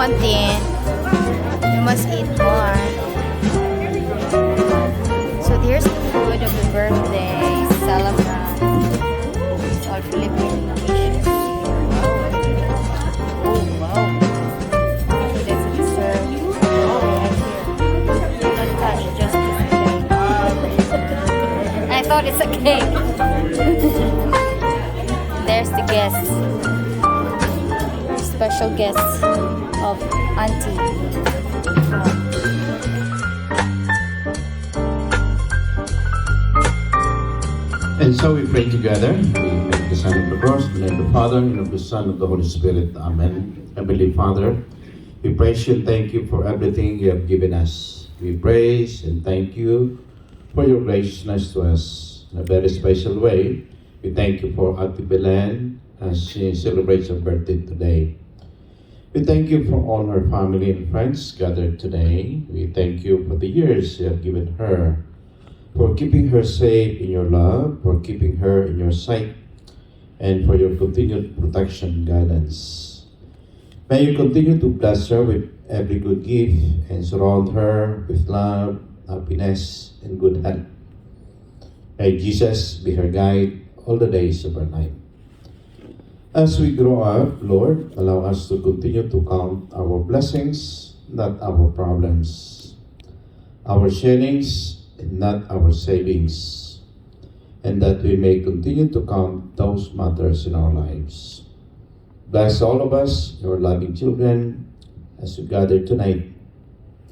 Aunty. You must eat more. So here's the food of the birthday celebrant. It's all Filipino dishes here. Oh wow. That's a dessert. Oh, right here. Do not touch, just this cake. I thought it's a cake. There's the guests. Special guests of Aunty. And so we pray together. We make the sign of the cross, in the name of the Father, and of the Son, and of the Holy Spirit. Amen. Heavenly Father, we praise you and thank you for everything you have given us. We praise and thank you for your graciousness to us in a very special way. We thank you for Aunty Belen as she celebrates her birthday today. We thank you for all her family and friends gathered today. We thank you for the years you have given her, for keeping her safe in your love, for keeping her in your sight, and for your continued protection and guidance. May you continue to bless her with every good gift and surround her with love, happiness, and good health. May Jesus be her guide all the days of her life. As we grow up, Lord, allow us to continue to count our blessings, not our problems, our sharings, and not our savings, and that we may continue to count those matters in our lives. Bless all of us, your loving children, as we gather tonight,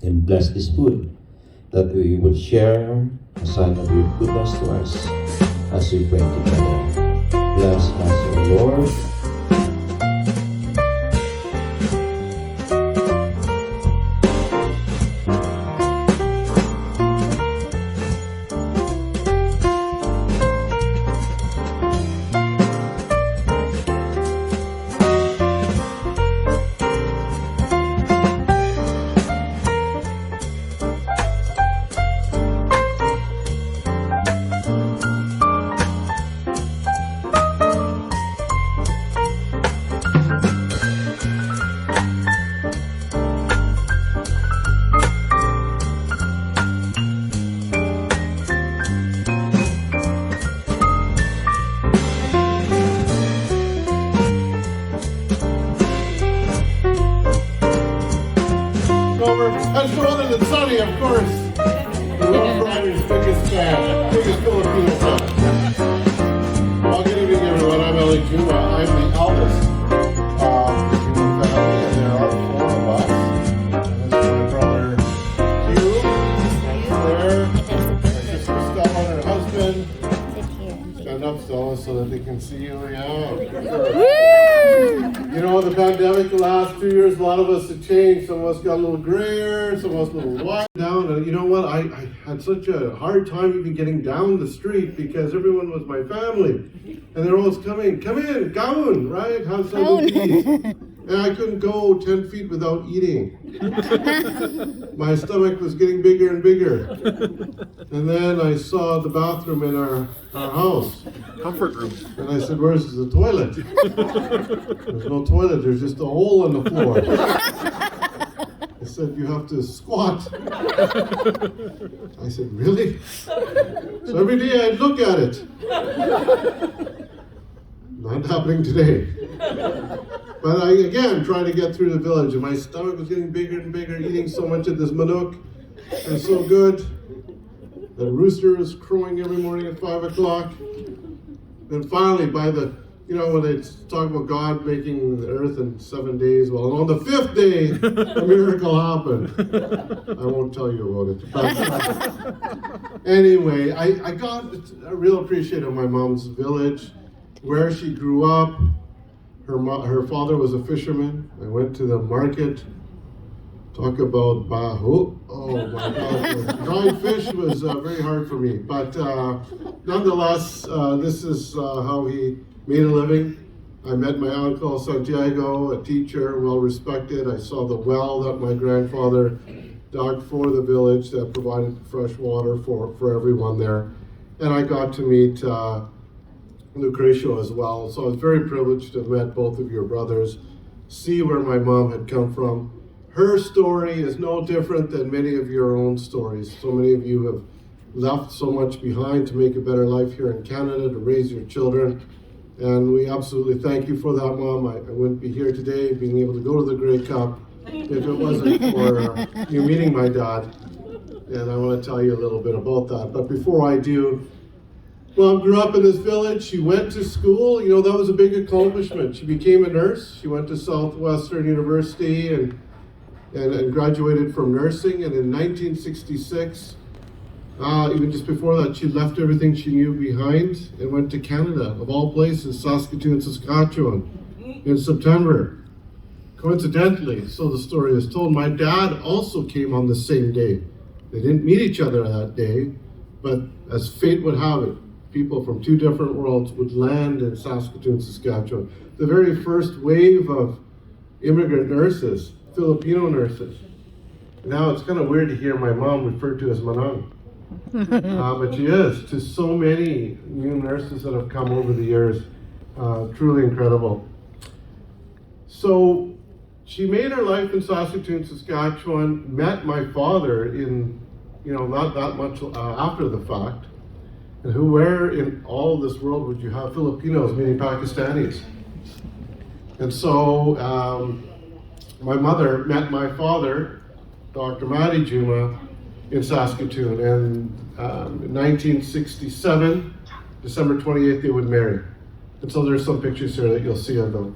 and bless this food, that we will share a sign of your goodness to us as we pray together. Bless us, O Lord. That's other than Sunny, of course. The Rough Riders' biggest fan, biggest Filipino fan. Well, good evening, everyone. I'm Ellie Juba. I'm the eldest of the Juba family, and there are four of us. And this is my brother Hugh, Claire, my sister Stella, and her husband. Stand up, Stella, so that they can see you. Yeah. You know, the pandemic, the last 2 years, a lot of us have changed. Some of us got a little grayer, some of us a little white down. And you know what? I had such a hard time even getting down the street because everyone was my family. And they're always coming, come in, Gaun, right? Have something to eat. And I couldn't go 10 feet without eating. My stomach was getting bigger and bigger. And then I saw the bathroom in our house. Comfort room. And I said, where's the toilet? There's no toilet, there's just a hole in the floor. I said, you have to squat. I said, really? So every day I'd look at it. Not happening today. But I, again, trying to get through the village, and my stomach was getting bigger and bigger, eating so much of this manok. It was so good. The rooster was crowing every morning at 5 o'clock. Then finally, by the, you know, when they talk about God making the earth in 7 days, well, on the 5th day, a miracle happened. I won't tell you about it. But anyway, I got a real appreciation of my mom's village, where she grew up. Her father was a fisherman. I went to the market. Talk about baho. Oh my God. Dried fish was very hard for me. But nonetheless, this is how he made a living. I met my uncle Santiago, a teacher, well respected. I saw the well that my grandfather dug for the village that provided fresh water for everyone there. And I got to meet Lucretia as well. So I was very privileged to have met both of your brothers, see where my mom had come from. her story is no different than many of your own stories. So many of you have left so much behind to make a better life here in Canada, to raise your children. And we absolutely thank you for that, Mom. I wouldn't be here today being able to go to the Grey Cup if it wasn't for you meeting my dad. And I want to tell you a little bit about that. But before I do, Mom grew up in this village. She went to school. You know, that was a big accomplishment. She became a nurse. She went to Southwestern University and graduated from nursing. And in 1966, even just before that, she left everything she knew behind and went to Canada, of all places, Saskatoon, Saskatchewan, in September. Coincidentally, so the story is told, my dad also came on the same day. They didn't meet each other that day, but as fate would have it, people from two different worlds would land in Saskatoon, Saskatchewan. The very first wave of immigrant nurses, Filipino nurses. Now it's kind of weird to hear my mom referred to as Manang. But she is, to so many new nurses that have come over the years. Truly incredible. So she made her life in Saskatoon, Saskatchewan, met my father in, not that much after the fact. And where in all this world would you have Filipinos, meaning Pakistanis? And so my mother met my father, Dr. Madi Juma, in Saskatoon. And in 1967, December 28th, they would marry. And so there's some pictures here that you'll see of them.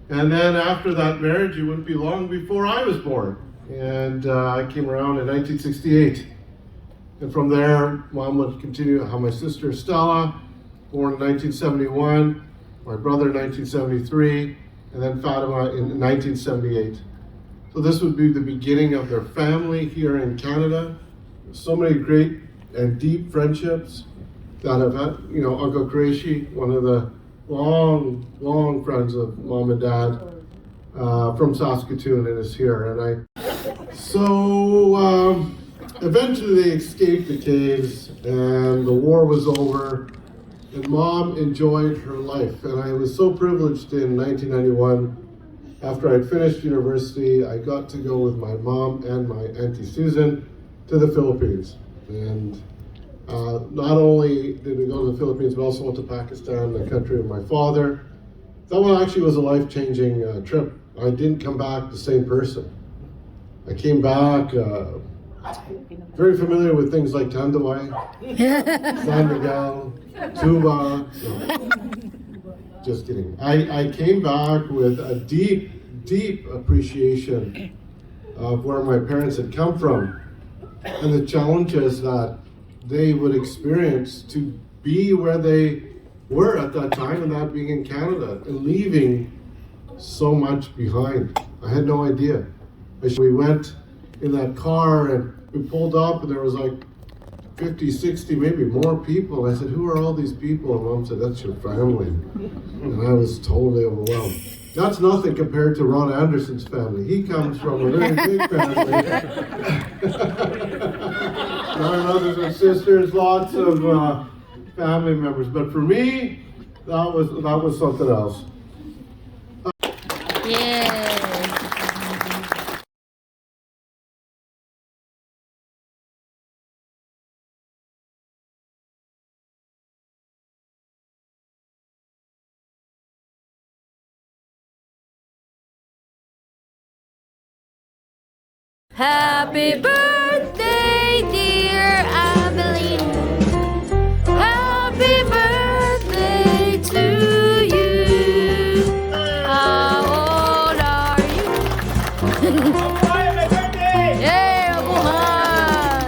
And then after that marriage, it wouldn't be long before I was born. And I came around in 1968. And from there, Mom would continue to have my sister Stella, born in 1971, my brother in 1973, and then Fatima in 1978. So this would be the beginning of their family here in Canada. So many great and deep friendships that have had, Uncle Qureshi, one of the long friends of Mom and Dad from Saskatoon, and is here. Eventually they escaped the caves and the war was over and Mom enjoyed her life. And I was so privileged in 1991, after I'd finished university, I got to go with my mom and my Aunty Susan to the Philippines. And not only did we go to the Philippines, but also went to Pakistan, the country of my father. That one actually was a life-changing trip. I didn't come back the same person. I came back very familiar with things like Tandawai, San Miguel, Tuba. No, just kidding. I came back with a deep appreciation of where my parents had come from and the challenges that they would experience to be where they were at that time, and that being in Canada and leaving so much behind. I had no idea. We went in that car and we pulled up and there was like 50, 60, maybe more people. And I said, who are all these people? And Mom said, that's your family. And I was totally overwhelmed. That's nothing compared to Ron Anderson's family. He comes from a very big family. Nine brothers and sisters, lots of family members. But for me, that was something else. Yeah. Happy birthday, dear Avelina. Happy birthday to you. How old are you? Yeah, Abuhan.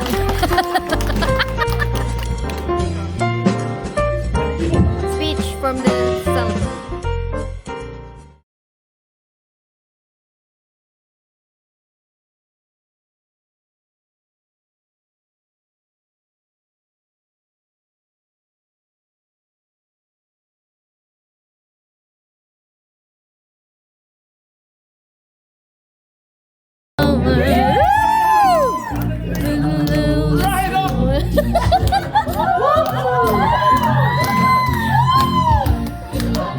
Speech from the Celebrant.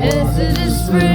This is spring.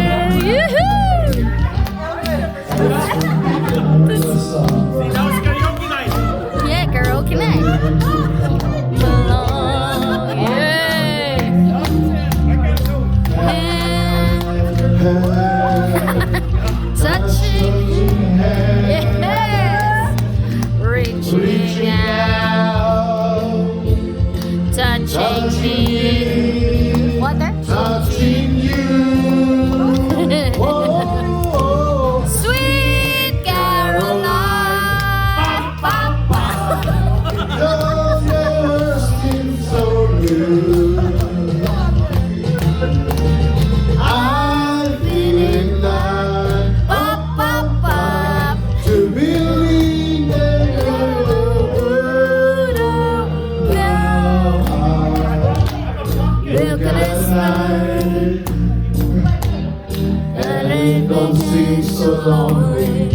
only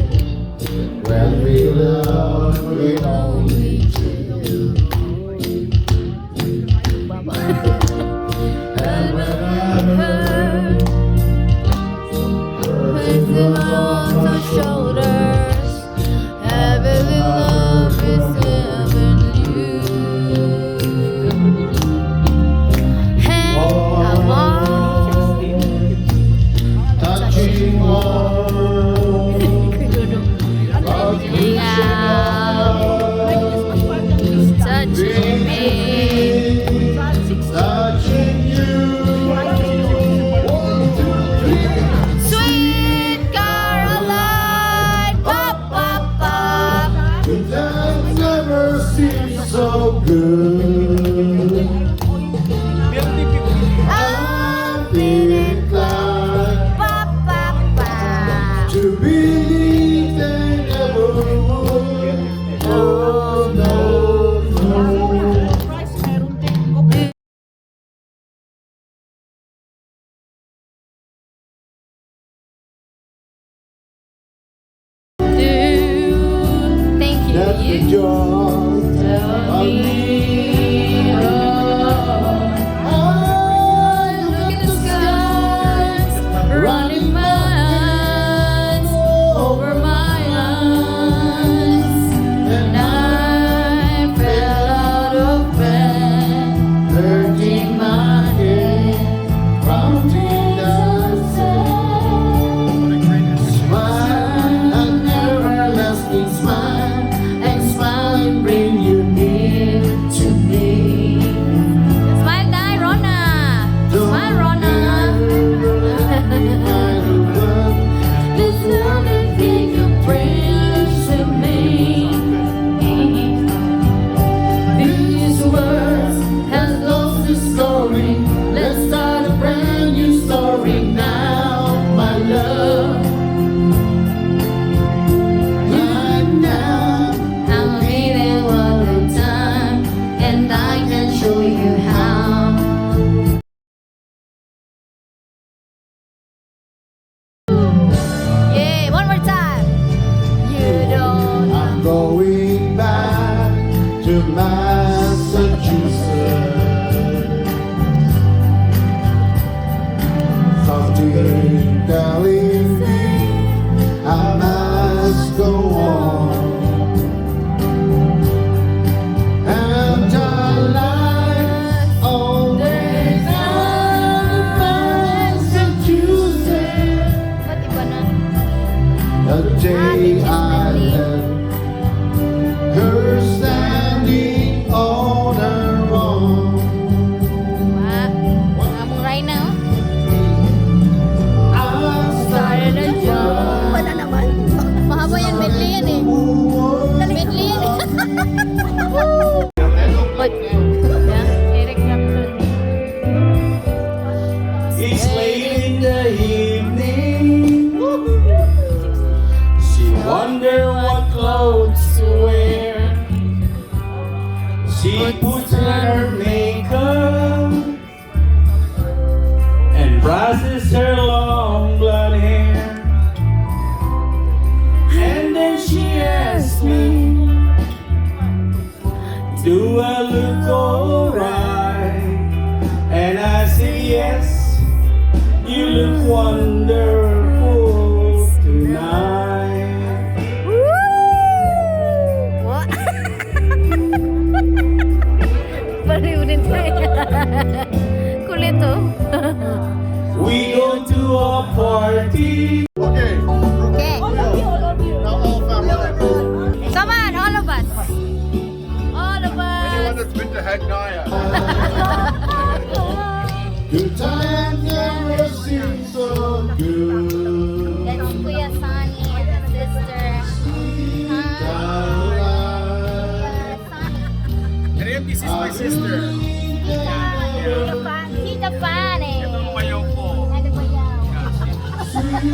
when we love we only you. And when I hurt, With him on our shoulders, heavenly love is heavenly. And I want touching one, reaching out, touching me. touching you. 1, 2, 3. Sweet Caroline, pop, pop, pop. The dance never seems so good. I feel inclined Pop, pop, pop. to believe they never would. Oh no, no. Thank you. That's the You joy tell me. Oh, I look at the skies, running my eyes over my eyes, and I fell out of bed, hurting my head, counting the smile, an everlasting smile, and smiling bring you near to me. Smile, die, Rona. Smile, Rona. There's nothing you bring to me. These words have lost the story. Let's start a brand new story now, my love. Right now, I'll be there one more time, and I can show you how. Yeah, one more time. You don't. I'm going back to Massachusetts. Something telling me I must go on. And I like all days in Massachusetts. Ba't iba na? The day I left her standing on her own. Among right now. I Started a job. Wala naman. Mahaba yan, medley yan eh. Medley yan eh. Oy. Yeah, Eric Clapton. It's late in the evening. She wonder what clothes to wear. She puts on her makeup and brushes her long blonde hair. And then she asks me, do I look alright? And I say yes, you look wonderful tonight. What? Baliw din tayo. Kulit oh. We go to a party. Okay, Okay. now all family members. Come on, all of us. All of Anyone us. that's been to Hagnaya. Good times never seem so good. That's Kuya Sonny and the sister. And this is my sister. Tita Fanny. Payaw ko. Ano ba yan?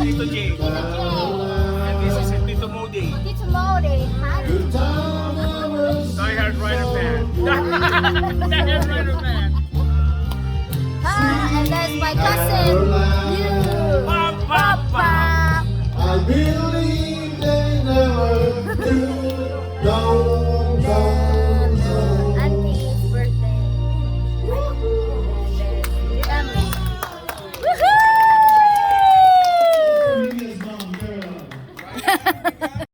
Tito Jay. And this is Tito Moody. Tito Mode. Hi. Good times never Die Hard Rider fan. Die Hard Rider fan. And that's my cousin. seem